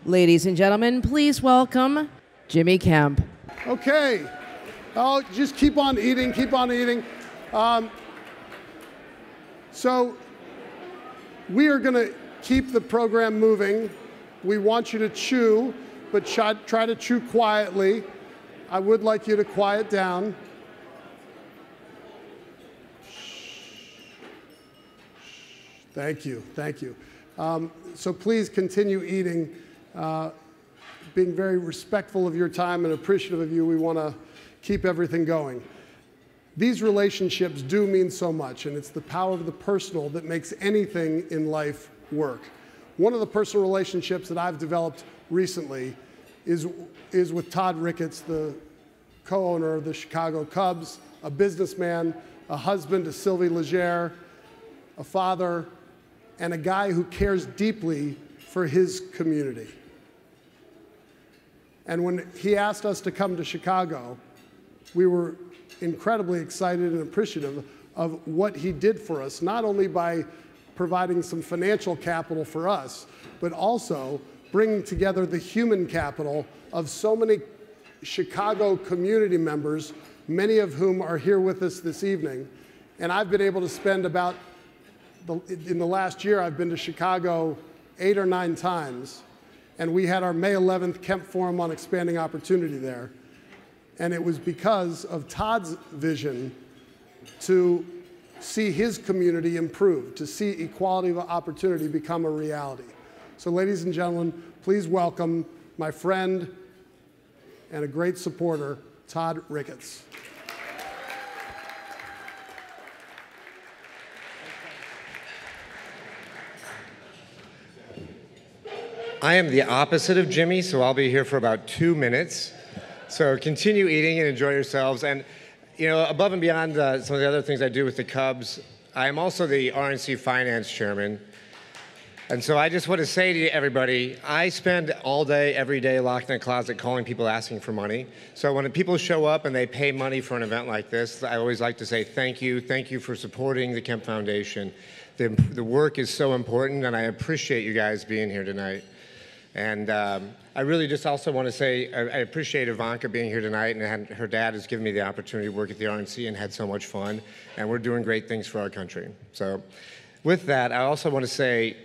Ladies and gentlemen, please welcome Jimmy Kemp. Okay. Oh, just keep on eating, keep on eating. So we are going to keep the program moving. We want you to chew, but try to chew quietly. I would like you to quiet down. Thank you, thank you. So please continue eating, being very respectful of your time and appreciative of you. We want to keep everything going. These relationships do mean so much, and it's the power of the personal that makes anything in life work. One of the personal relationships that I've developed recently is with Todd Ricketts, the co-owner of the Chicago Cubs, a businessman, a husband to Sylvie Legere, a father, and a guy who cares deeply for his community. And when he asked us to come to Chicago, we were incredibly excited and appreciative of what he did for us, not only by providing some financial capital for us, but also bringing together the human capital of so many Chicago community members, many of whom are here with us this evening. And I've been able to spend in the last year, I've been to Chicago 8 or 9 times. And we had our May 11th Kemp Forum on Expanding Opportunity there. And it was because of Todd's vision to see his community improve, to see equality of opportunity become a reality. So ladies and gentlemen, please welcome my friend and a great supporter, Todd Ricketts. I am the opposite of Jimmy, so I'll be here for about 2 minutes. So continue eating and enjoy yourselves. And you know, above and beyond some of the other things I do with the Cubs, I am also the RNC Finance Chairman. And so I just want to say to everybody, I spend all day, every day locked in a closet calling people asking for money. So when people show up and they pay money for an event like this, I always like to say thank you for supporting the Kemp Foundation. The work is so important, and I appreciate you guys being here tonight. And I really just also want to say I appreciate Ivanka being here tonight, and her dad has given me the opportunity to work at the RNC and had so much fun, and we're doing great things for our country. So with that, I also want to say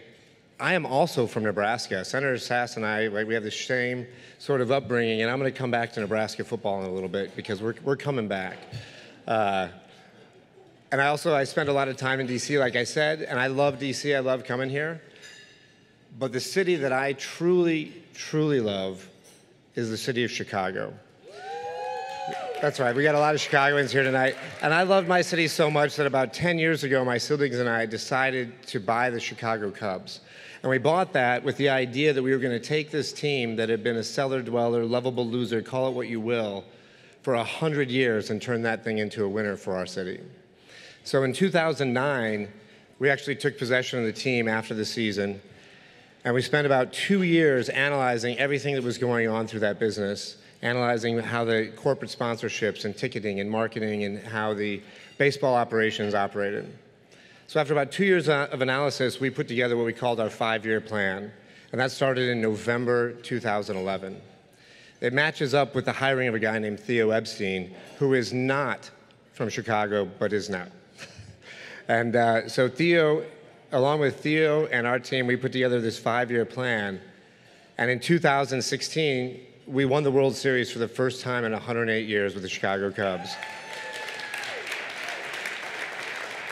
I am also from Nebraska. Senator Sass and I, we have the same sort of upbringing, and I'm going to come back to Nebraska football in a little bit because we're coming back. And I spend a lot of time in D.C., like I said, and I love D.C. I love coming here. But the city that I truly, truly love is the city of Chicago. That's right, we got a lot of Chicagoans here tonight. And I love my city so much that about 10 years ago, my siblings and I decided to buy the Chicago Cubs. And we bought that with the idea that we were going to take this team that had been a cellar dweller, lovable loser, call it what you will, for 100 years and turn that thing into a winner for our city. So in 2009, we actually took possession of the team after the season. And we spent about 2 years analyzing everything that was going on through that business, analyzing how the corporate sponsorships and ticketing and marketing and how the baseball operations operated. So after about 2 years of analysis, we put together what we called our 5-year plan. And that started in November 2011. It matches up with the hiring of a guy named Theo Epstein, who is not from Chicago, but is now. And so Theo, along with Theo and our team, we put together this 5-year plan. And in 2016, we won the World Series for the first time in 108 years with the Chicago Cubs.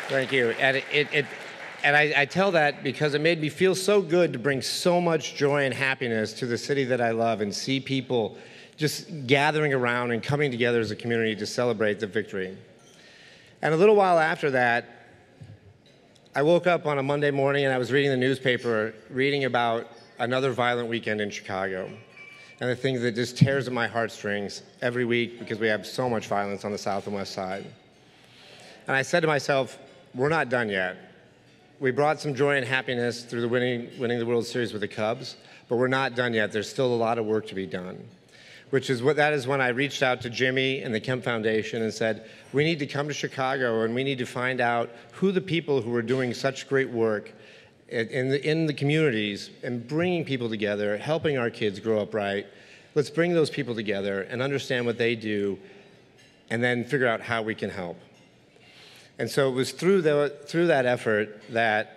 Thank you. And I tell that because it made me feel so good to bring so much joy and happiness to the city that I love and see people just gathering around and coming together as a community to celebrate the victory. And a little while after that, I woke up on a Monday morning and I was reading the newspaper, reading about another violent weekend in Chicago. And the thing that just tears at my heartstrings every week because we have so much violence on the South and West Side. And I said to myself, we're not done yet. We brought some joy and happiness through the winning the World Series with the Cubs, but we're not done yet. There's still a lot of work to be done. That is when I reached out to Jimmy and the Kemp Foundation and said, we need to come to Chicago and we need to find out who the people who are doing such great work in the communities and bringing people together, helping our kids grow up right. Let's bring those people together and understand what they do and then figure out how we can help. And so it was through that effort that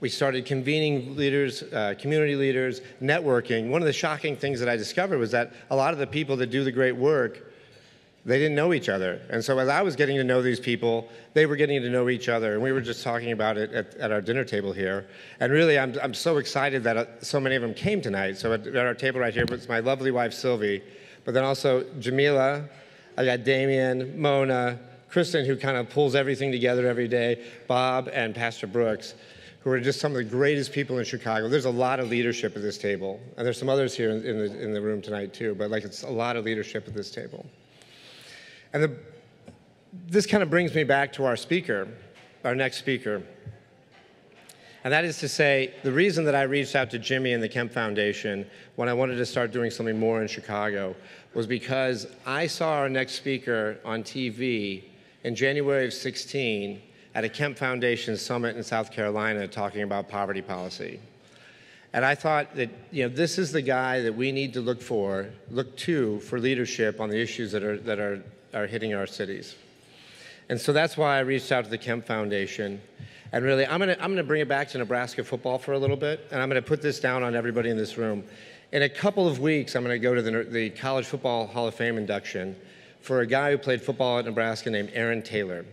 we started convening leaders, community leaders, networking. One of the shocking things that I discovered was that a lot of the people that do the great work, they didn't know each other. And so as I was getting to know these people, they were getting to know each other. And we were just talking about it at our dinner table here. And really, I'm so excited that so many of them came tonight. So at our table right here was my lovely wife, Sylvie, but then also Jamila, I got Damien, Mona, Kristen, who kind of pulls everything together every day, Bob, and Pastor Brooks, who are just some of the greatest people in Chicago. There's a lot of leadership at this table. And there's some others here in the room tonight too, but like it's a lot of leadership at this table. And this kind of brings me back to our speaker, our next speaker. And that is to say, the reason that I reached out to Jimmy and the Kemp Foundation when I wanted to start doing something more in Chicago was because I saw our next speaker on TV in January of 16 at a Kemp Foundation summit in South Carolina talking about poverty policy. And I thought that, this is the guy that we need to look to for leadership on the issues that are hitting our cities. And so that's why I reached out to the Kemp Foundation. And really, I'm gonna bring it back to Nebraska football for a little bit, and I'm gonna put this down on everybody in this room. In a couple of weeks, I'm gonna go to the College Football Hall of Fame induction for a guy who played football at Nebraska named Aaron Taylor.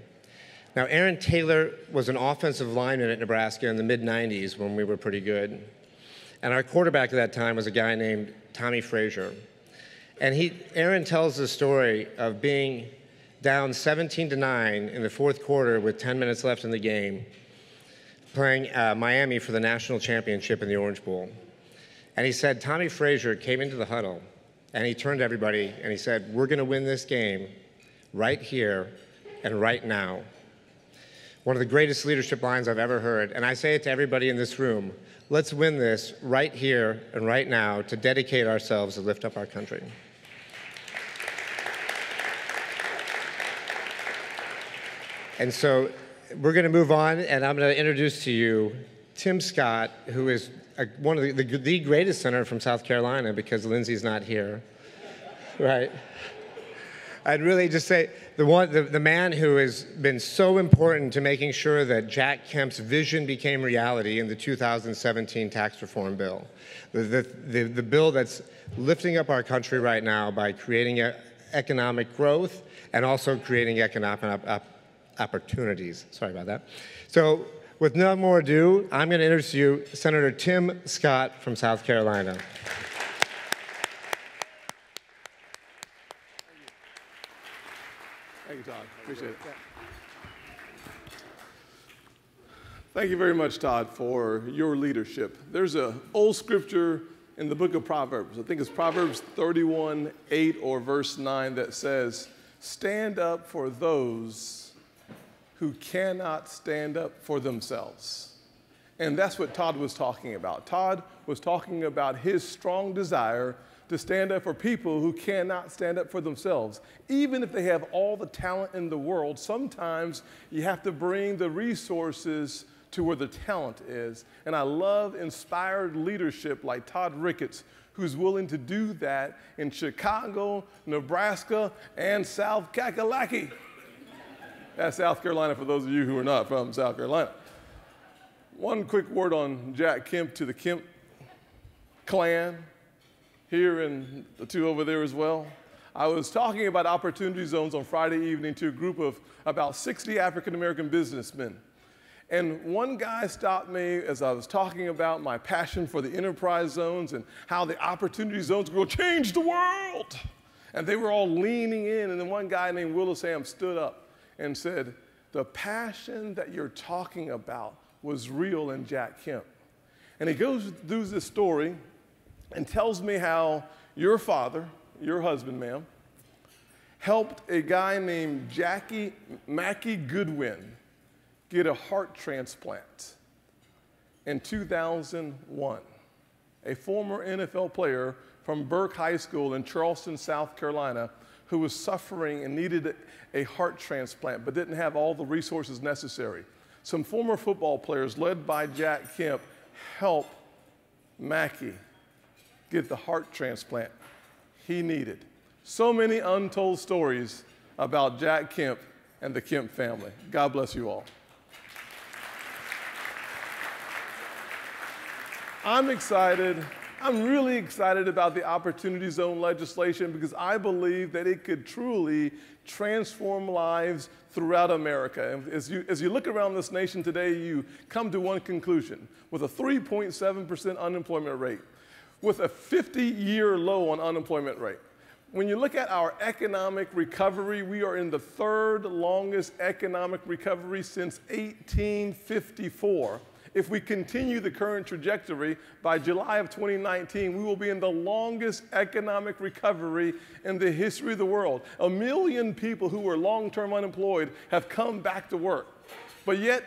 Now, Aaron Taylor was an offensive lineman at Nebraska in the mid-90s when we were pretty good. And our quarterback at that time was a guy named Tommy Frazier. And Aaron tells the story of being down 17-9 in the fourth quarter with 10 minutes left in the game, playing Miami for the national championship in the Orange Bowl. And he said Tommy Frazier came into the huddle, and he turned to everybody, and he said, "We're going to win this game right here and right now." One of the greatest leadership lines I've ever heard, and I say it to everybody in this room, let's win this right here and right now to dedicate ourselves to lift up our country. And so we're going to move on, and I'm going to introduce to you Tim Scott, who is one of the greatest senator from South Carolina because Lindsay's not here, right? I'd really just say the man who has been so important to making sure that Jack Kemp's vision became reality in the 2017 tax reform bill. The bill that's lifting up our country right now by creating economic growth and also creating economic opportunities. Sorry about that. So with no more ado, I'm going to introduce you Senator Tim Scott from South Carolina. Thank you, Todd. Appreciate it. Thank you very much, Todd, for your leadership. There's an old scripture in the book of Proverbs. I think it's Proverbs 31:8 or verse 9 that says, "Stand up for those who cannot stand up for themselves." And that's what Todd was talking about. Todd was talking about his strong desire to stand up for people who cannot stand up for themselves. Even if they have all the talent in the world, sometimes you have to bring the resources to where the talent is. And I love inspired leadership like Todd Ricketts, who's willing to do that in Chicago, Nebraska, and South Kakalaki. That's South Carolina for those of you who are not from South Carolina. One quick word on Jack Kemp to the Kemp clan here and the two over there as well. I was talking about opportunity zones on Friday evening to a group of about 60 African-American businessmen. And one guy stopped me as I was talking about my passion for the enterprise zones and how the opportunity zones will change the world. And they were all leaning in, and then one guy named Willis Ham stood up and said, "The passion that you're talking about was real in Jack Kemp." And he goes through this story and tells me how your father, your husband, ma'am, helped a guy named Mackie Goodwin get a heart transplant in 2001. A former NFL player from Burke High School in Charleston, South Carolina, who was suffering and needed a heart transplant but didn't have all the resources necessary. some former football players led by Jack Kemp help Mackie get the heart transplant he needed. So many untold stories about Jack Kemp and the Kemp family. God bless you all. I'm excited. I'm really excited about the Opportunity Zone legislation because I believe that it could truly transform lives throughout America. And as you look around this nation today, you come to one conclusion. With a 3.7% unemployment rate, with a 50-year low on unemployment rate, when you look at our economic recovery, we are in the third longest economic recovery since 1854. If we continue the current trajectory, by July of 2019, we will be in the longest economic recovery in the history of the world. 1 million people who were long-term unemployed have come back to work. But yet,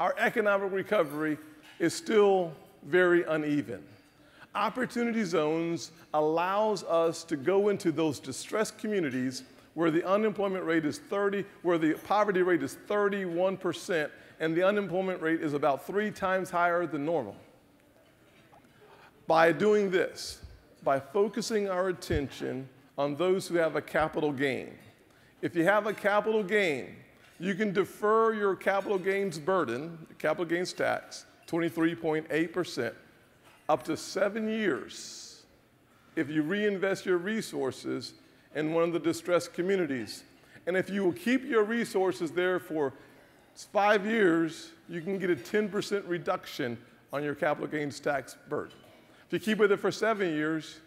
our economic recovery is still very uneven. Opportunity zones allows us to go into those distressed communities where the unemployment rate is where the poverty rate is 31%, and the unemployment rate is about 3 times higher than normal. By doing this, by focusing our attention on those who have a capital gain. If you have a capital gain, you can defer your capital gains burden, capital gains tax, 23.8%, up to 7 years if you reinvest your resources in one of the distressed communities. And if you will keep your resources there for 5 years, you can get a 10% reduction on your capital gains tax burden. If you keep it there for 7 years,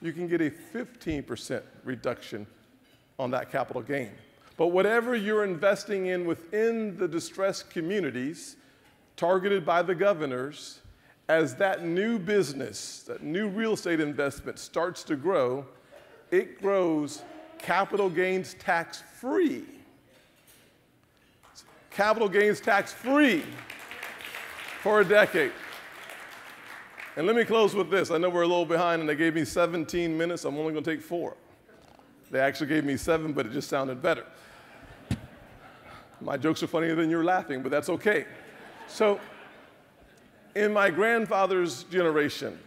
you can get a 15% reduction on that capital gain. But whatever you're investing in within the distressed communities targeted by the governors, as that new business, that new real estate investment starts to grow, it grows capital gains tax free. Capital gains tax free for a decade. And let me close with this. I know we're a little behind and they gave me 17 minutes. I'm only going to take 4. They actually gave me 7, but it just sounded better. My jokes are funnier than you're laughing, but that's okay. So in my grandfather's generation,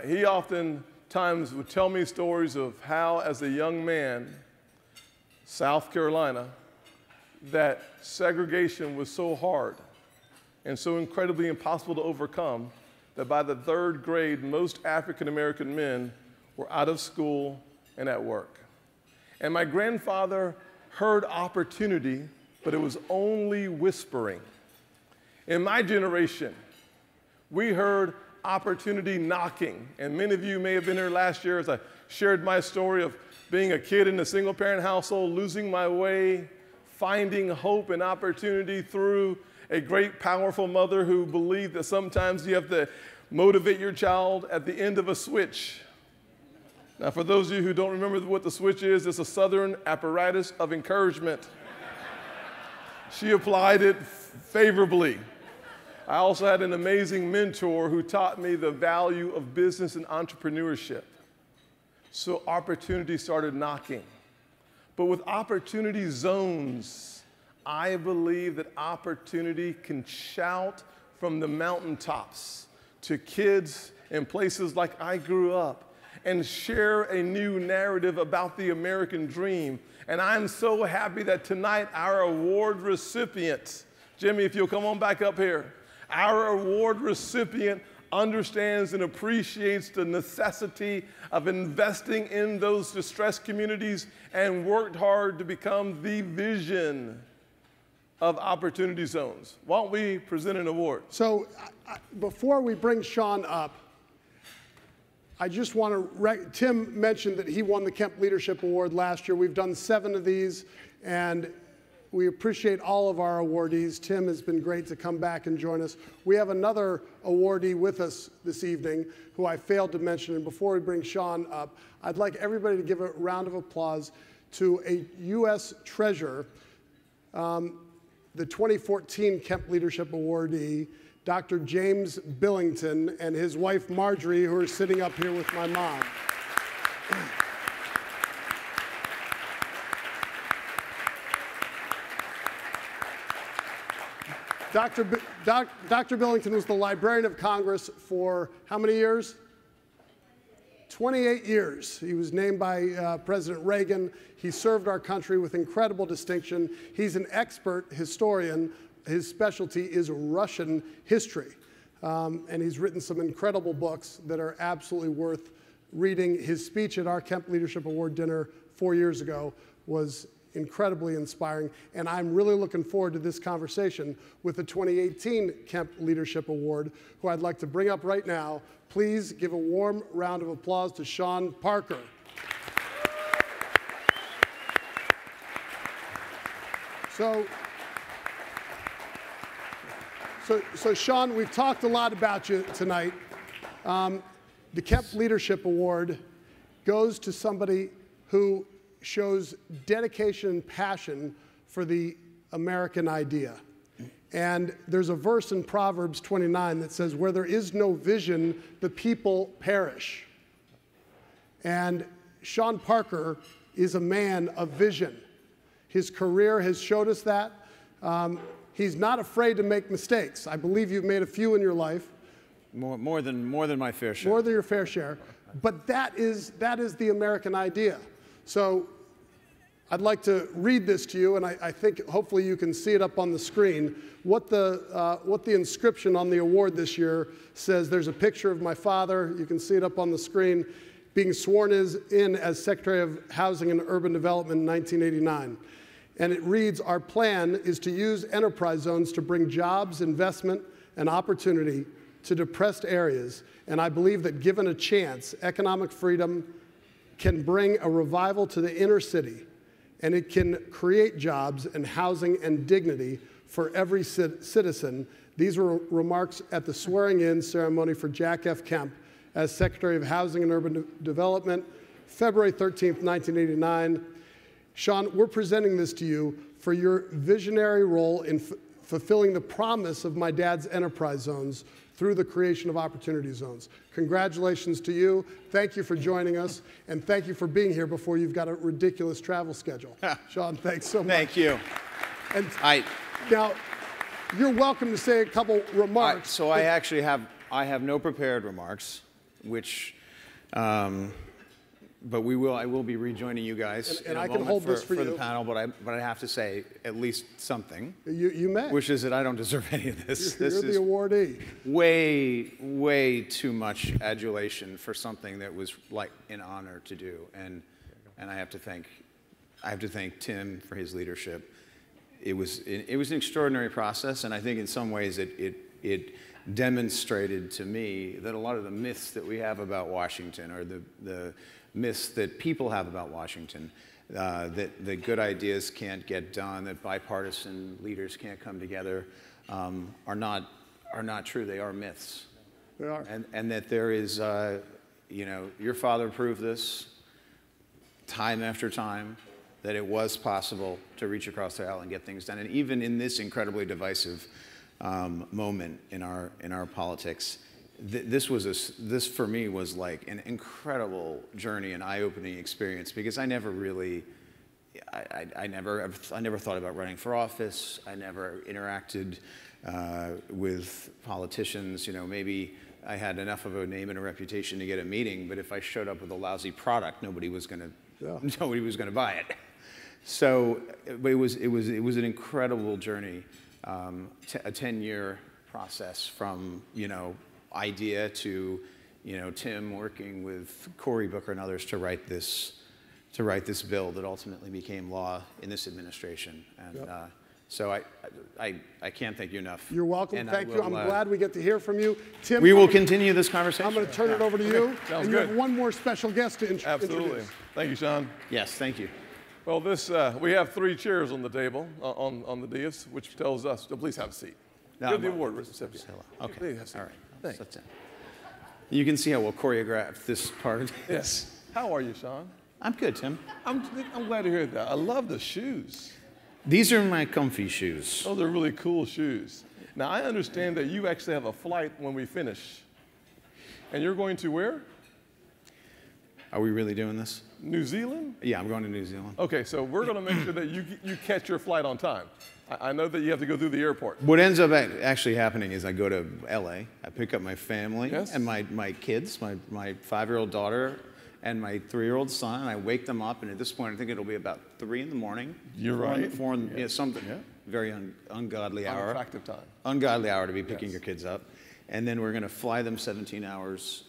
he oftentimes would tell me stories of how, as a young man, South Carolina, that segregation was so hard and so incredibly impossible to overcome that by the 3rd grade, most African American men were out of school and at work. And my grandfather heard opportunity, but it was only whispering. In my generation, we heard opportunity knocking. And many of you may have been here last year as I shared my story of being a kid in a single-parent household, losing my way, finding hope and opportunity through a great, powerful mother who believed that sometimes you have to motivate your child at the end of a switch. Now, for those of you who don't remember what the switch is, it's a Southern apparatus of encouragement. She applied it favorably. I also had an amazing mentor who taught me the value of business and entrepreneurship. So opportunity started knocking. But with opportunity zones, I believe that opportunity can shout from the mountaintops to kids in places like I grew up and share a new narrative about the American dream. And I'm so happy that tonight our award recipient, Jimmy, if you'll come on back up here, our award recipient understands and appreciates the necessity of investing in those distressed communities and worked hard to become the vision of Opportunity Zones. Why don't we present an award? So before we bring Sean up, I just want to, Tim mentioned that he won the Kemp Leadership Award last year. We've done 7 of these, and we appreciate all of our awardees. Tim has been great to come back and join us. We have another awardee with us this evening who I failed to mention. And before we bring Sean up, I'd like everybody to give a round of applause to a U.S. treasurer, the 2014 Kemp Leadership Awardee, Dr. James Billington, and his wife Marjorie, who are sitting up here with my mom. Dr. Billington was the Librarian of Congress for how many years? 28 years. He was named by President Reagan. He served our country with incredible distinction. He's an expert historian. His specialty is Russian history. And he's written some incredible books that are absolutely worth reading. His speech at our Kemp Leadership Award Dinner 4 years ago was incredibly inspiring, and I'm really looking forward to this conversation with the 2018 Kemp Leadership Award, who I'd like to bring up right now. Please give a warm round of applause to Sean Parker. So Sean, we've talked a lot about you tonight. The Kemp Leadership Award goes to somebody who shows dedication and passion for the American idea. And there's a verse in Proverbs 29 that says, where there is no vision, the people perish. And Sean Parker is a man of vision. His career has showed us that. He's not afraid to make mistakes. I believe you've made a few in your life. More than my fair share. More than your fair share. But that is the American idea. So I'd like to read this to you, and I think hopefully you can see it up on the screen. What the inscription on the award this year says. There's a picture of my father. You can see it up on the screen, being sworn in as Secretary of Housing and Urban Development in 1989. And it reads, our plan is to use enterprise zones to bring jobs, investment, and opportunity to depressed areas. And I believe that given a chance, economic freedom can bring a revival to the inner city, and it can create jobs and housing and dignity for every citizen. These were remarks at the swearing-in ceremony for Jack F. Kemp as Secretary of Housing and Urban Development, February 13th, 1989. Sean, we're presenting this to you for your visionary role in fulfilling the promise of my dad's enterprise zones through the creation of opportunity zones. Congratulations to you. Thank you for joining us, and thank you for being here before you've got a ridiculous travel schedule. Sean, thanks so much. Thank you. And now, you're welcome to say a couple remarks. So I actually have no prepared remarks, which, but I will be rejoining you guys and I can hold this for you the panel. But I have to say at least something. You may. Which is that I don't deserve any of this. You're the awardee. Way too much adulation for something that was like an honor to do, and I have to thank Tim for his leadership. It was an extraordinary process, and I think in some ways it demonstrated to me that a lot of the myths that we have about Washington, or the myths that people have about Washington, that good ideas can't get done, that bipartisan leaders can't come together, are not true. They are myths. They are. And that there is, your father proved this time after time, that it was possible to reach across the aisle and get things done. And even in this incredibly divisive moment in our politics, this for me was like an incredible journey and eye-opening experience, because I never thought about running for office. I never interacted with politicians. Maybe I had enough of a name and a reputation to get a meeting, but if I showed up with a lousy product, nobody was going to buy it. So, but it was an incredible journey, a 10-year process from idea to Tim working with Cory Booker and others to write this bill that ultimately became law in this administration. And yep. So I can't thank you enough. You're welcome. Thank you. I'm glad we get to hear from you. Tim, we will continue this conversation. I'm going to turn it over to you. Sounds and good. You have one more special guest to introduce. Absolutely. Thank you, Sean. Yes, thank you. Well, we have 3 chairs on the table on the dais, which tells us to please have a seat. Give the award recipient. Okay. Please have a seat. All right. Thanks. Sit down. You can see how we'll choreograph this part of this. Yes. How are you, Sean? I'm good, Tim. I'm glad to hear that. I love the shoes. These are my comfy shoes. Those are really cool shoes. Now, I understand that you actually have a flight when we finish. And you're going to where? Are we really doing this? New Zealand? Yeah, I'm going to New Zealand. Okay, so we're going to make sure that you catch your flight on time. I know that you have to go through the airport. What ends up actually happening is I go to LA, I pick up my family and my kids, my 5-year-old daughter and my 3-year-old son, and I wake them up, and at this point I think it'll be about 3 in the morning. You're right. Something very ungodly hour. Unattractive time. Ungodly hour to be picking your kids up. And then we're going to fly them 17 hours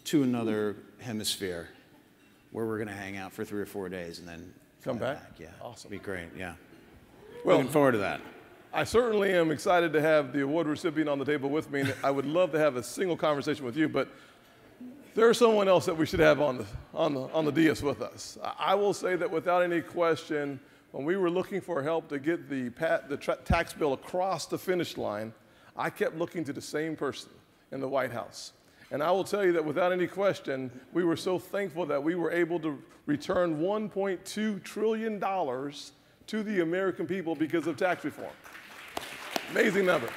to another hemisphere where we're going to hang out for 3 or 4 days and then come back. Yeah, awesome. Be great. Yeah. Well, looking forward to that. I certainly am excited to have the award recipient on the table with me. And I would love to have a single conversation with you, but there's someone else that we should have on the dais with us. I will say that without any question, when we were looking for help to get the tax bill across the finish line, I kept looking to the same person in the White House. And I will tell you that without any question, we were so thankful that we were able to return $1.2 trillion to the American people because of tax reform. Amazing number.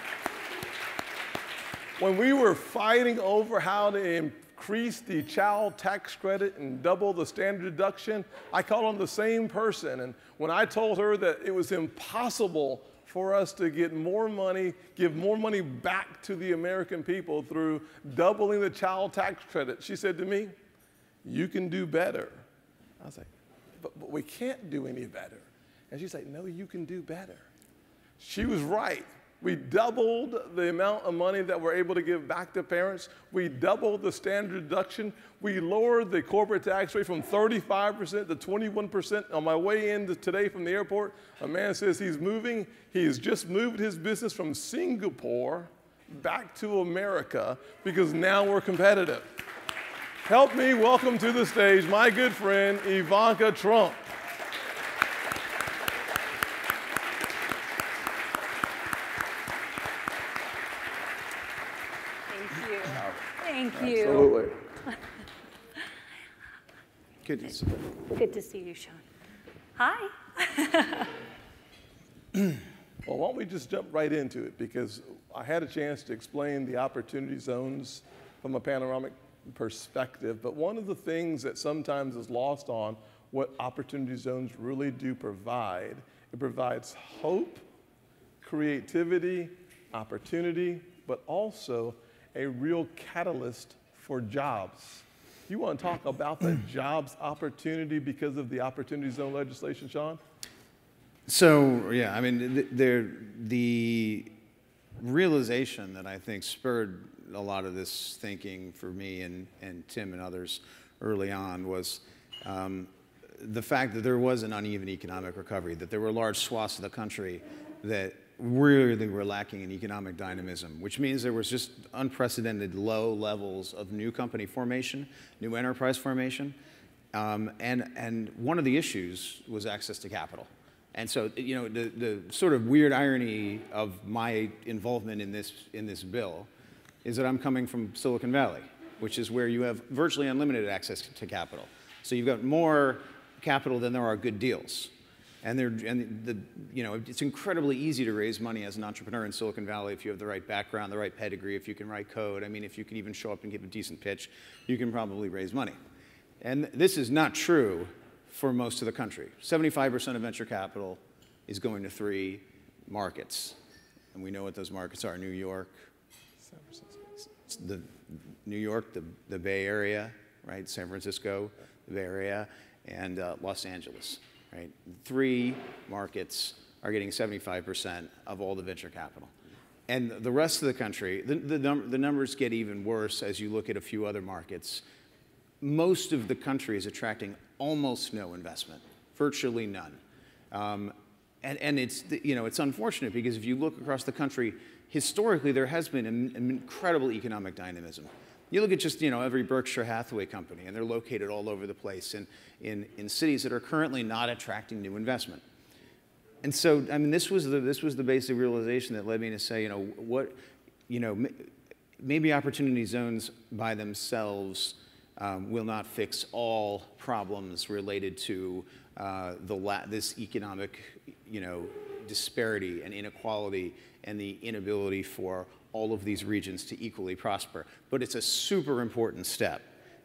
When we were fighting over how to increase the child tax credit and double the standard deduction, I called on the same person. And when I told her that it was impossible for us to get more money, give more money back to the American people through doubling the child tax credit, she said to me, "You can do better." I was like, but we can't do any better. And she's like, "No, you can do better." She was right. We doubled the amount of money that we're able to give back to parents. We doubled the standard deduction. We lowered the corporate tax rate from 35% to 21%. On my way in today from the airport, a man says he's moving. He's just moved his business from Singapore back to America because now we're competitive. Help me welcome to the stage my good friend, Ivanka Trump. Thank you. Absolutely. Good to see you. Good to see you, Sean. Hi. Well, why don't we just jump right into it, because I had a chance to explain the opportunity zones from a panoramic perspective, but one of the things that sometimes is lost on what opportunity zones really do provide, it provides hope, creativity, opportunity, but also a real catalyst for jobs. You want to talk about the jobs opportunity because of the opportunity zone legislation, Sean? So, yeah, I mean, the realization that I think spurred a lot of this thinking for me and Tim and others early on was the fact that there was an uneven economic recovery, that there were large swaths of the country that really were lacking in economic dynamism, which means there was just unprecedented low levels of new company formation, new enterprise formation, and one of the issues was access to capital. And so, you know, the sort of weird irony of my involvement in this bill is that I'm coming from Silicon Valley, which is where you have virtually unlimited access to capital. So you've got more capital than there are good deals. And you know, it's incredibly easy to raise money as an entrepreneur in Silicon Valley if you have the right background, the right pedigree, if you can write code. I mean, if you can even show up and give a decent pitch, you can probably raise money. And this is not true for most of the country. 75% of venture capital is going to 3 markets. And we know what those markets are: New York, the Bay Area, right? San Francisco, the Bay Area, and Los Angeles. Right? 3 markets are getting 75% of all the venture capital. And the rest of the country, the numbers get even worse as you look at a few other markets. Most of the country is attracting almost no investment, virtually none. And it's, you know, it's unfortunate because if you look across the country, historically there has been an incredible economic dynamism. You look at just, you know, every Berkshire Hathaway company, and they're located all over the place in cities that are currently not attracting new investment. And so, I mean, this was the basic realization that led me to say, maybe opportunity zones by themselves will not fix all problems related to this economic, disparity and inequality and the inability for all of these regions to equally prosper. But it's a super important step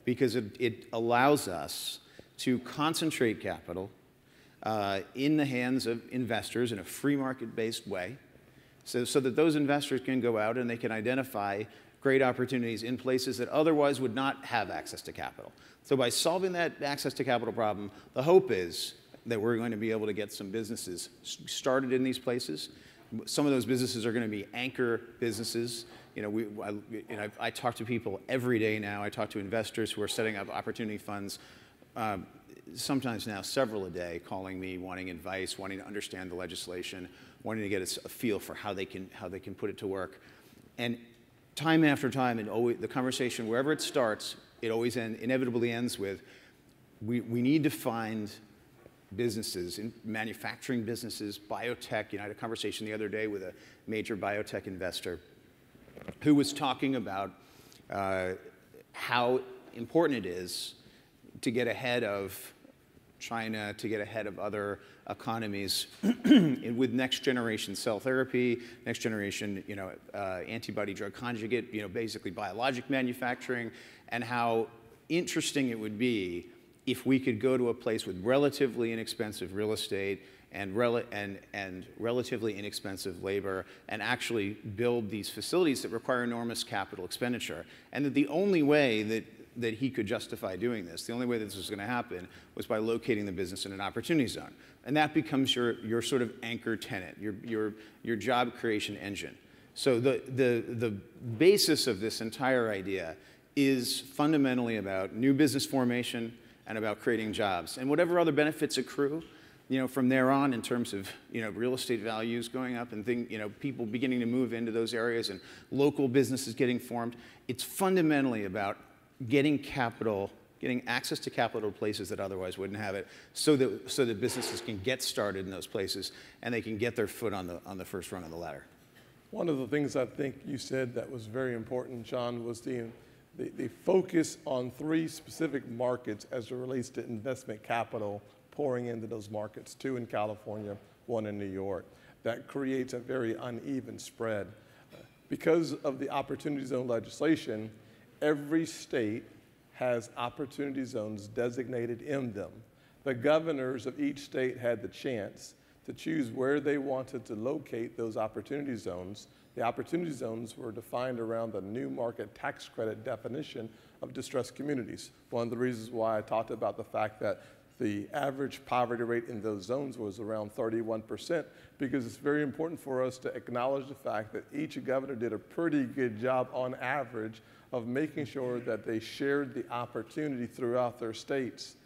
because it allows us to concentrate capital in the hands of investors in a free market-based way, so that those investors can go out and they can identify great opportunities in places that otherwise would not have access to capital. So by solving that access to capital problem, the hope is that we're going to be able to get some businesses started in these places. Some of those businesses are going to be anchor businesses. I talk to people every day now. I talk to investors who are setting up opportunity funds, sometimes now several a day, calling me, wanting advice, wanting to understand the legislation, wanting to get a feel for how they can put it to work. And time after time, and always, the conversation, wherever it starts, it always inevitably ends with, we need to find businesses, in manufacturing businesses, biotech. I had a conversation the other day with a major biotech investor who was talking about how important it is to get ahead of China, to get ahead of other economies with next generation cell therapy, next generation antibody drug conjugate, basically biologic manufacturing, and how interesting it would be if we could go to a place with relatively inexpensive real estate and relatively inexpensive labor and actually build these facilities that require enormous capital expenditure. And that the only way that he could justify doing this, the only way that this was going to happen, was by locating the business in an opportunity zone. And that becomes your sort of anchor tenant, your job creation engine. So the basis of this entire idea is fundamentally about new business formation and about creating jobs. And whatever other benefits accrue, from there on, in terms of real estate values going up and people beginning to move into those areas and local businesses getting formed, it's fundamentally about getting capital, getting access to capital to places that otherwise wouldn't have it, so that businesses can get started in those places and they can get their foot on the first rung of the ladder. One of the things I think you said that was very important, John, was the focus on 3 specific markets as it relates to investment capital pouring into those markets, 2 in California, 1 in New York. That creates a very uneven spread. Because of the opportunity zone legislation, every state has opportunity zones designated in them. The governors of each state had the chance to choose where they wanted to locate those opportunity zones. The opportunity zones were defined around the new market tax credit definition of distressed communities. One of the reasons why I talked about the fact that the average poverty rate in those zones was around 31%, because it's very important for us to acknowledge the fact that each governor did a pretty good job on average of making sure that they shared the opportunity throughout their states.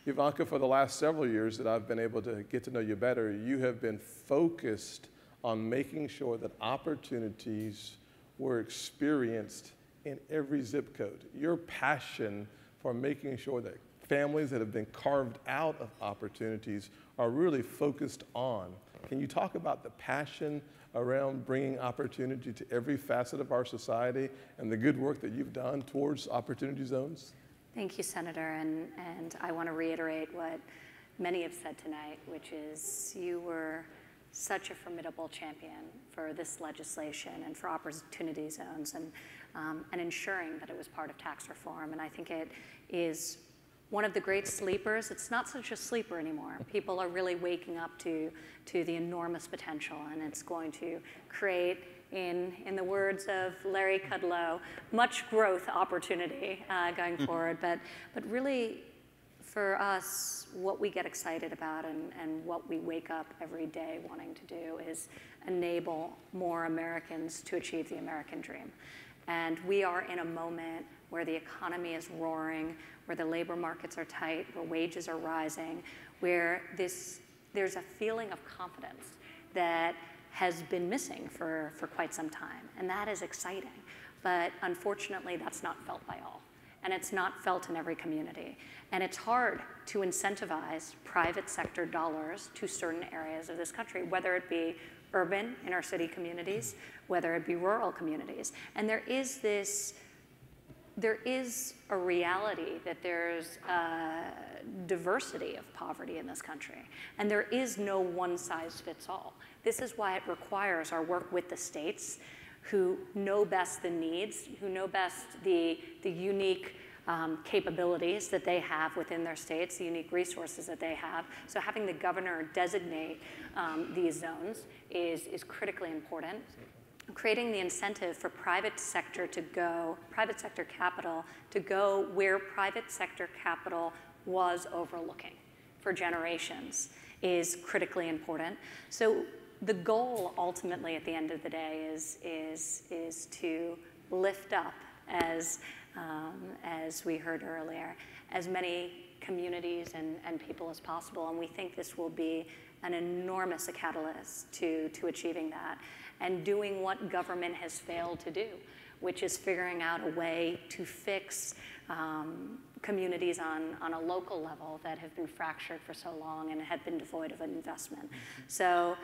Ivanka, for the last several years that I've been able to get to know you better, you have been focused on making sure that opportunities were experienced in every zip code. Your passion for making sure that families that have been carved out of opportunities are really focused on. Can you talk about the passion around bringing opportunity to every facet of our society and the good work that you've done towards opportunity zones? Thank you, Senator, and I want to reiterate what many have said tonight, which is you were such a formidable champion for this legislation and for opportunity zones and ensuring that it was part of tax reform. And I think it is one of the great sleepers. It's not such a sleeper anymore. People are really waking up to the enormous potential, and it's going to create, in the words of Larry Kudlow, much growth opportunity going forward. But really, for us, what we get excited about and what we wake up every day wanting to do is enable more Americans to achieve the American dream. And we are in a moment where the economy is roaring, where the labor markets are tight, where wages are rising, where there's a feeling of confidence that has been missing for quite some time. And that is exciting. But unfortunately, that's not felt by all. And it's not felt in every community. And it's hard to incentivize private sector dollars to certain areas of this country, whether it be urban, inner city communities, whether it be rural communities. And there is a reality that there's a diversity of poverty in this country. And there is no one size fits all. This is why it requires our work with the states who know best the needs, who know best the unique capabilities that they have within their states, the unique resources that they have. So having the governor designate these zones is critically important. Creating the incentive for private sector capital to go where private sector capital was overlooking for generations is critically important. So the goal ultimately at the end of the day is to lift up, as we heard earlier, as many communities and people as possible. And we think this will be an enormous catalyst to achieving that and doing what government has failed to do, which is figuring out a way to fix communities on a local level that have been fractured for so long and have been devoid of an investment. So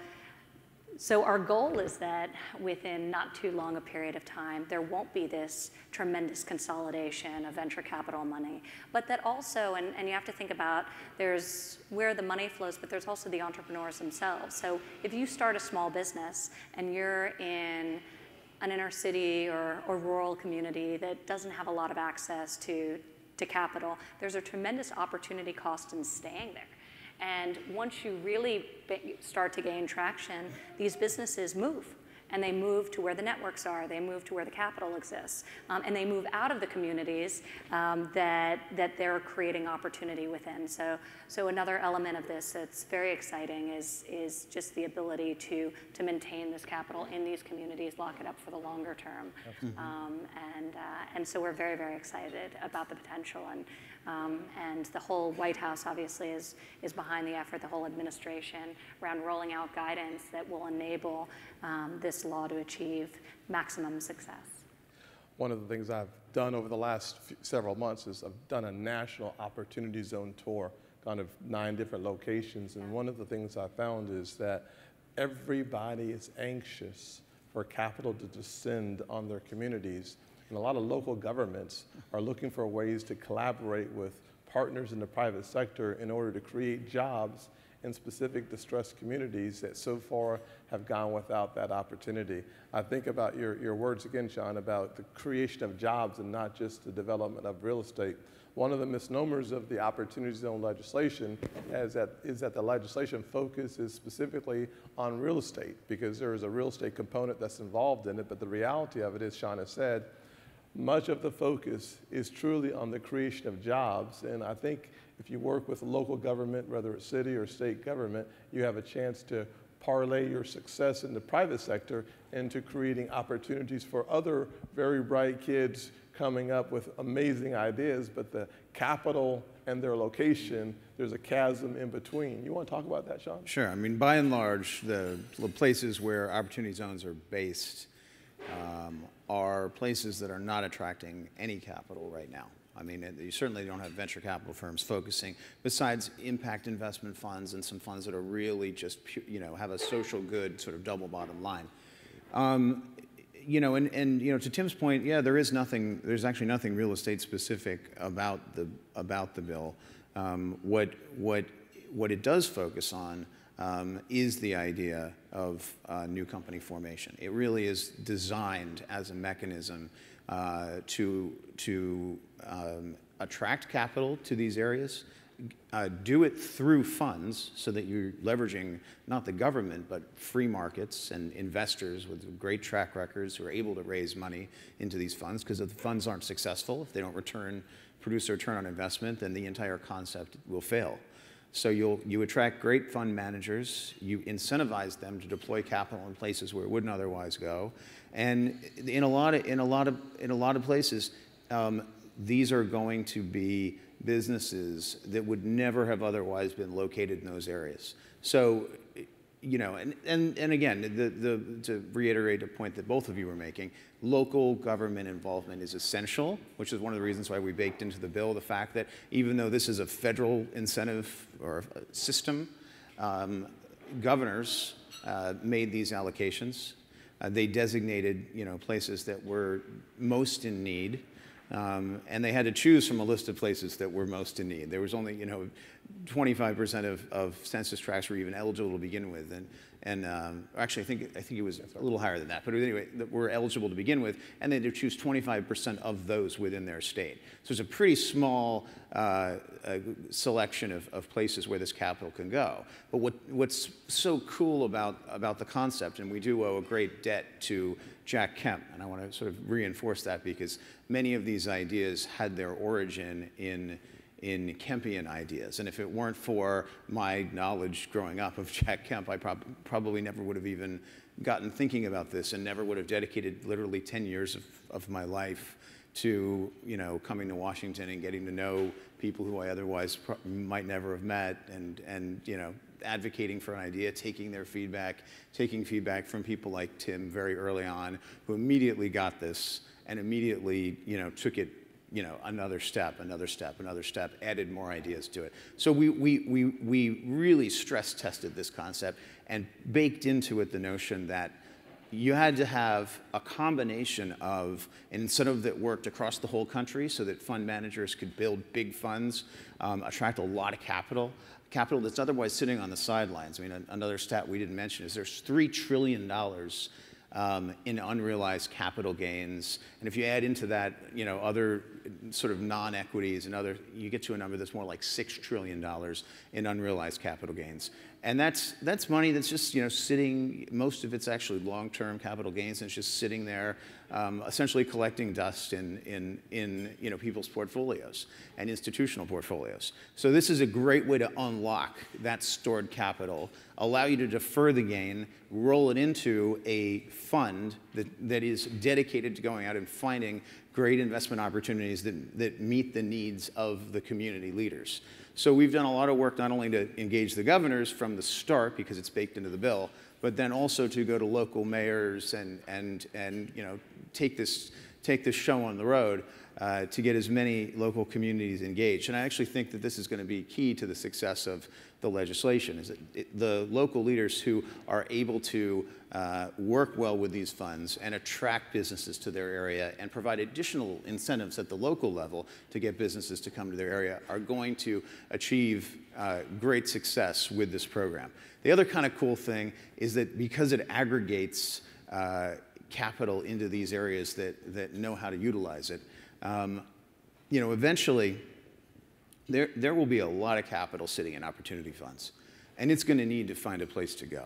our goal is that within not too long a period of time, there won't be this tremendous consolidation of venture capital money, but that also, and you have to think about, there's where the money flows, but there's also the entrepreneurs themselves. So if you start a small business and you're in an inner city or rural community that doesn't have a lot of access to capital, there's a tremendous opportunity cost in staying there. And once you really start to gain traction, these businesses move. And they move to where the networks are, they move to where the capital exists, and they move out of the communities that they're creating opportunity within. So another element of this that's very exciting is just the ability to maintain this capital in these communities, lock it up for the longer term. And so we're very, very excited about the potential. And the whole White House obviously is behind the effort, the whole administration, around rolling out guidance that will enable this law to achieve maximum success. One of the things I've done over the last several months is I've done a national opportunity zone tour, kind of 9 different locations. And one of the things I found is that everybody is anxious for capital to descend on their communities. And a lot of local governments are looking for ways to collaborate with partners in the private sector in order to create jobs in specific distressed communities that so far have gone without that opportunity. I think about your words again, Sean, about the creation of jobs and not just the development of real estate. One of the misnomers of the Opportunity Zone legislation is that the legislation focuses specifically on real estate because there is a real estate component that's involved in it, but the reality of it is, Sean has said, much of the focus is truly on the creation of jobs. And I think if you work with local government, whether it's city or state government, you have a chance to parlay your success in the private sector into creating opportunities for other very bright kids coming up with amazing ideas, but the capital and their location, there's a chasm in between. You want to talk about that, Sean? Sure. I mean, by and large, the places where opportunity zones are based are places that are not attracting any capital right now. I mean, you certainly don't have venture capital firms focusing, besides impact investment funds and some funds that are really just, have a social good sort of double bottom line. To Tim's point, yeah, there's actually nothing real estate specific about the bill. What it does focus on is the idea of new company formation. It really is designed as a mechanism to attract capital to these areas, do it through funds so that you're leveraging not the government, but free markets and investors with great track records who are able to raise money into these funds, because if the funds aren't successful, if they don't produce a return on investment, then the entire concept will fail. So you attract great fund managers, you incentivize them to deploy capital in places where it wouldn't otherwise go, and in a lot of places, these are going to be businesses that would never have otherwise been located in those areas. So, and again, to reiterate a point that both of you were making, local government involvement is essential, which is one of the reasons why we baked into the bill the fact that even though this is a federal incentive or system, governors made these allocations. They designated, places that were most in need. And they had to choose from a list of places that were most in need. There was only, 25% of census tracts were even eligible to begin with, and actually I think it was a little higher than that. But anyway, that were eligible to begin with, and they had to choose 25% of those within their state. So it's a pretty small selection of places where this capital can go. But what's so cool about the concept, and we do owe a great debt to Jack Kemp, and I want to sort of reinforce that because many of these ideas had their origin in Kempian ideas. And if it weren't for my knowledge growing up of Jack Kemp, I probably never would have even gotten thinking about this and never would have dedicated literally 10 years of my life to coming to Washington and getting to know people who I otherwise might never have met, and advocating for an idea, taking their feedback, taking feedback from people like Tim very early on, who immediately got this and immediately took it another step, added more ideas to it. So we really stress tested this concept and baked into it the notion that you had to have a combination of an incentive that worked across the whole country so that fund managers could build big funds, attract a lot of capital that's otherwise sitting on the sidelines. I mean, another stat we didn't mention is there's $3 trillion in unrealized capital gains. And if you add into that, other sort of non-equities and other, you get to a number that's more like $6 trillion in unrealized capital gains. And that's money that's just, sitting, most of it's actually long-term capital gains, and it's just sitting there, essentially collecting dust in people's portfolios and institutional portfolios. So this is a great way to unlock that stored capital, allow you to defer the gain, roll it into a fund that is dedicated to going out and finding great investment opportunities that meet the needs of the community leaders. So we've done a lot of work not only to engage the governors from the start, because it's baked into the bill, but then also to go to local mayors and take this show on the road to get as many local communities engaged. And I actually think that this is going to be key to the success of the legislation, is that the local leaders who are able to work well with these funds and attract businesses to their area and provide additional incentives at the local level to get businesses to come to their area are going to achieve great success with this program. The other kind of cool thing is that because it aggregates capital into these areas that know how to utilize it, eventually there will be a lot of capital sitting in opportunity funds, and it's going to need to find a place to go.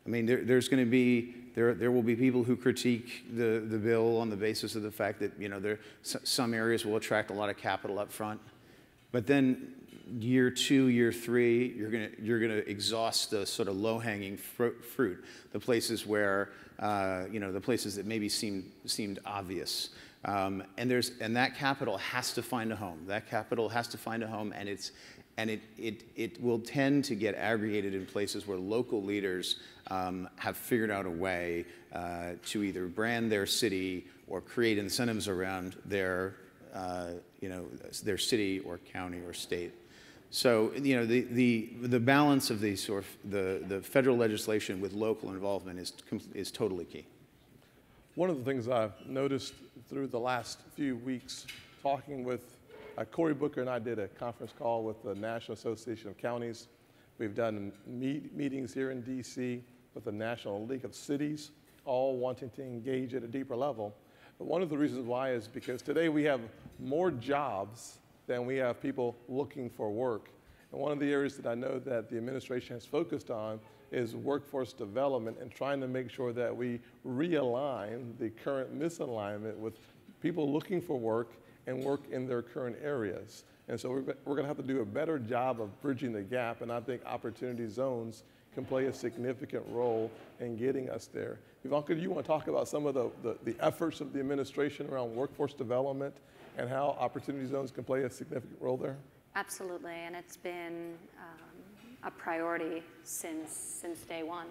I mean, there will be people who critique the bill on the basis of the fact that some areas will attract a lot of capital up front, but then year 2, year 3, you're gonna exhaust the sort of low-hanging fruit, the places where the places that maybe seemed obvious. And that capital has to find a home. That capital has to find a home, and it will tend to get aggregated in places where local leaders have figured out a way to either brand their city or create incentives around their city or county or state. So the balance of the federal legislation with local involvement is totally key. One of the things I've noticed through the last few weeks, talking with Cory Booker and I did a conference call with the National Association of Counties. We've done meetings here in DC with the National League of Cities, all wanting to engage at a deeper level. But one of the reasons why is because today we have more jobs than we have people looking for work. And one of the areas that I know that the administration has focused on is workforce development and trying to make sure that we realign the current misalignment with people looking for work and work in their current areas. And so we're going to have to do a better job of bridging the gap, and I think opportunity zones can play a significant role in getting us there. Ivanka, do you want to talk about some of the efforts of the administration around workforce development and how opportunity zones can play a significant role there? Absolutely, and it's been a priority since day one.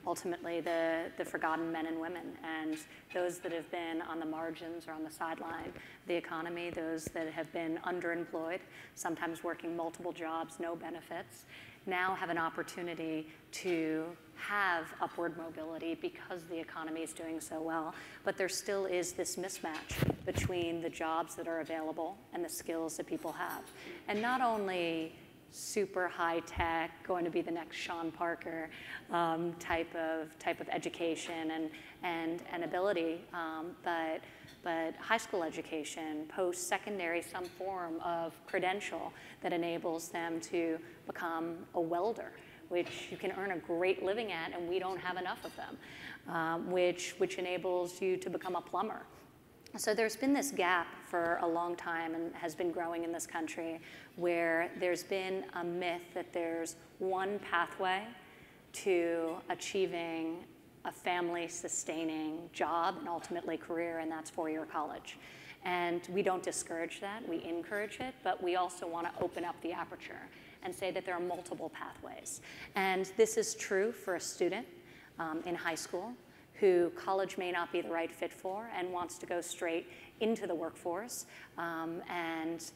Ultimately, the forgotten men and women, and those that have been on the margins or on the sideline of the economy, those that have been underemployed, sometimes working multiple jobs, no benefits, now have an opportunity to have upward mobility because the economy is doing so well. But there still is this mismatch between the jobs that are available and the skills that people have. And not only super high tech, going to be the next Sean Parker type of education and ability, but high school education, post-secondary, some form of credential that enables them to become a welder, which you can earn a great living at, and we don't have enough of them, which enables you to become a plumber. So there's been this gap for a long time and has been growing in this country where there's been a myth that there's one pathway to achieving a family-sustaining job and ultimately career, and that's four-year college. And we don't discourage that, we encourage it, but we also want to open up the aperture and say that there are multiple pathways. And this is true for a student in high school who college may not be the right fit for and wants to go straight into the workforce and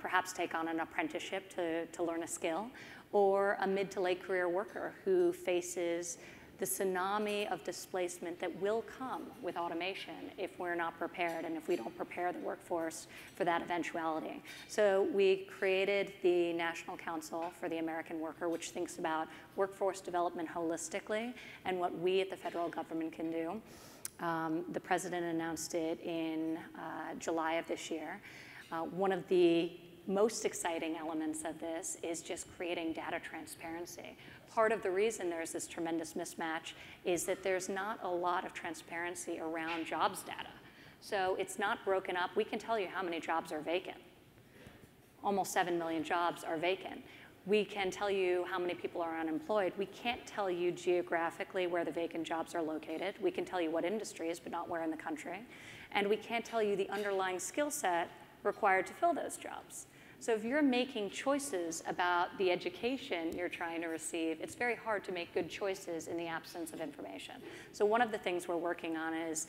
perhaps take on an apprenticeship to learn a skill, or a mid to late career worker who faces the tsunami of displacement that will come with automation if we're not prepared and if we don't prepare the workforce for that eventuality. So we created the National Council for the American Worker, which thinks about workforce development holistically and what we at the federal government can do. The president announced it in July of this year. One of the most exciting elements of this is just creating data transparency. Part of the reason there's this tremendous mismatch is that there's not a lot of transparency around jobs data. So it's not broken up. We can tell you how many jobs are vacant. Almost 7 million jobs are vacant. We can tell you how many people are unemployed. We can't tell you geographically where the vacant jobs are located. We can tell you what industries, but not where in the country. And we can't tell you the underlying skill set required to fill those jobs. So if you're making choices about the education you're trying to receive, it's very hard to make good choices in the absence of information. So one of the things we're working on is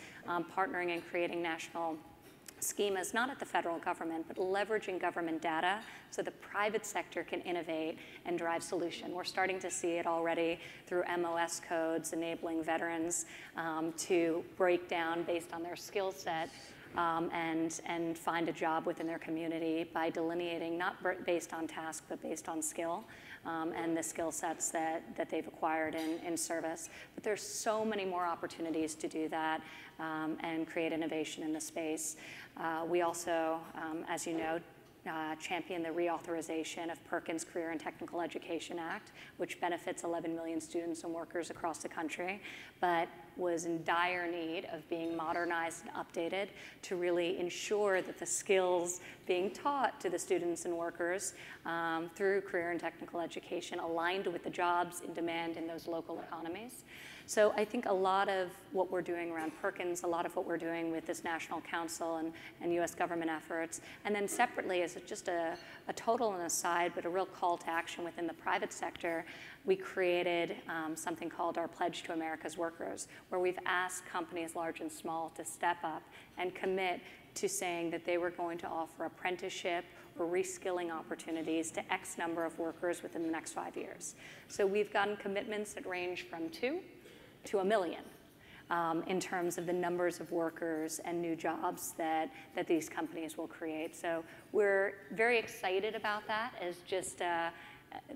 partnering and creating national schemas, not at the federal government, but leveraging government data so the private sector can innovate and drive solution. We're starting to see it already through MOS codes, enabling veterans to break down based on their skill set and find a job within their community by delineating not based on task, but based on skill and the skill sets that they've acquired in service. But there's so many more opportunities to do that and create innovation in the space. We also, as you know, champion the reauthorization of Perkins Career and Technical Education Act, which benefits 11 million students and workers across the country, but was in dire need of being modernized and updated to really ensure that the skills being taught to the students and workers through career and technical education aligned with the jobs in demand in those local economies. So I think a lot of what we're doing around Perkins, a lot of what we're doing with this National Council and US government efforts, and then separately as just a total and aside, but a real call to action within the private sector, we created something called our Pledge to America's Workers, where we've asked companies large and small to step up and commit to saying that they were going to offer apprenticeship or reskilling opportunities to X number of workers within the next 5 years. So we've gotten commitments that range from 2 to 1 million in terms of the numbers of workers and new jobs that these companies will create. So we're very excited about that as just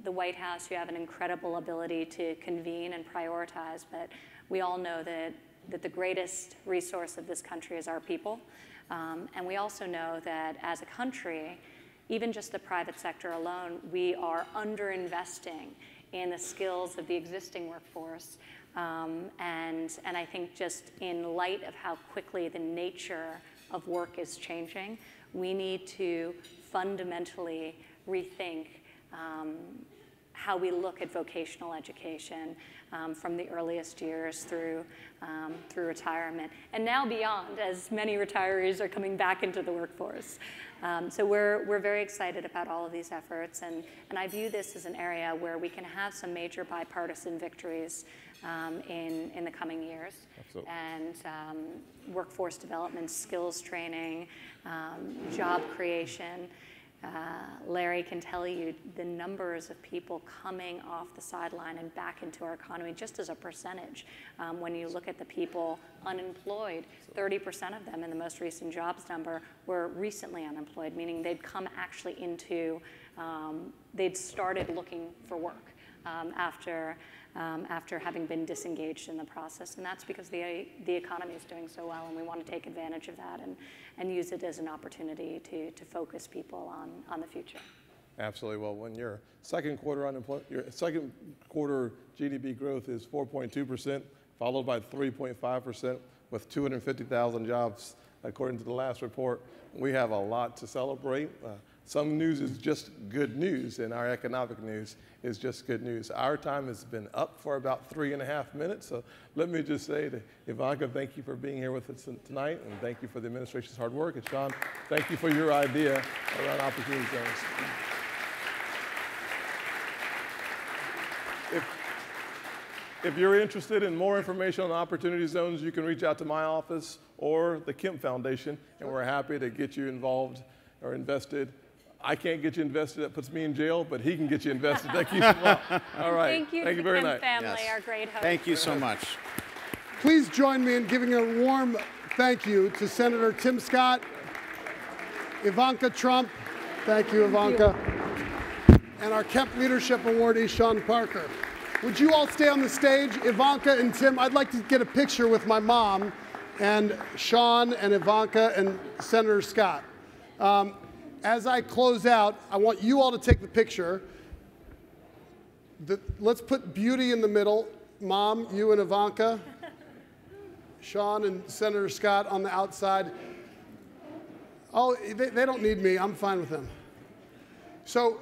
the White House. You have an incredible ability to convene and prioritize, but we all know that the greatest resource of this country is our people. And we also know that as a country, even just the private sector alone, we are underinvesting in the skills of the existing workforce. And I think just in light of how quickly the nature of work is changing, we need to fundamentally rethink how we look at vocational education from the earliest years through retirement, and now beyond, as many retirees are coming back into the workforce. So we're very excited about all of these efforts, and I view this as an area where we can have some major bipartisan victories in the coming years. Absolutely. And workforce development, skills training, job creation. Larry can tell you the numbers of people coming off the sideline and back into our economy, just as a percentage. When you look at the people unemployed, 30% of them in the most recent jobs number were recently unemployed, meaning they'd come actually into, they'd started looking for work after having been disengaged in the process. And that's because the economy is doing so well, and we want to take advantage of that and use it as an opportunity to focus people on the future. Absolutely. Well, when your second quarter GDP growth is 4.2%, followed by 3.5%, with 250,000 jobs, according to the last report, we have a lot to celebrate. Some news is just good news, and our economic news is just good news. Our time has been up for about 3.5 minutes, so let me just say to Ivanka, thank you for being here with us tonight, and thank you for the administration's hard work. And Sean, thank you for your idea around opportunity zones. If you're interested in more information on opportunity zones, you can reach out to my office or the Kemp Foundation, and we're happy to get you involved or invested. I can't get you invested, that puts me in jail, but he can get you invested. Thank you so much. All right. Thank you very Kemp much. family, Yes. our great host. Thank you so much. Please join me in giving a warm thank you to Senator Tim Scott, Ivanka Trump, thank you, Ivanka, and our Kemp Leadership Awardee, Sean Parker. Would you all stay on the stage? Ivanka and Tim, I'd like to get a picture with my mom and Sean and Ivanka and Senator Scott. As I close out, I want you all to take the picture. Let's put beauty in the middle. Mom, you and Ivanka. Sean and Senator Scott on the outside. Oh, they don't need me. I'm fine with them. So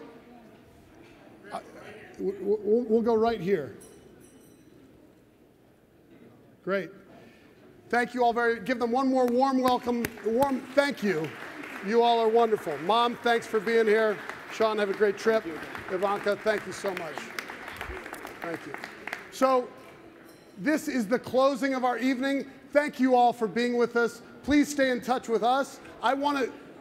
we'll go right here. Great. Thank you all give them one more warm welcome, warm thank you. You all are wonderful. Mom, thanks for being here. Sean, have a great trip. Ivanka, thank you so much. Thank you. So this is the closing of our evening. Thank you all for being with us. Please stay in touch with us.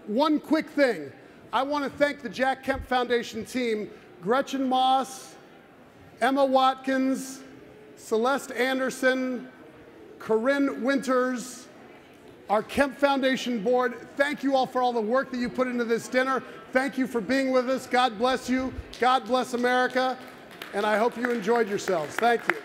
One quick thing. I want to thank the Jack Kemp Foundation team, Gretchen Moss, Emma Watkins, Celeste Anderson, Corinne Winters, our Kemp Foundation board. Thank you all for all the work that you put into this dinner. Thank you for being with us. God bless you. God bless America. And I hope you enjoyed yourselves. Thank you.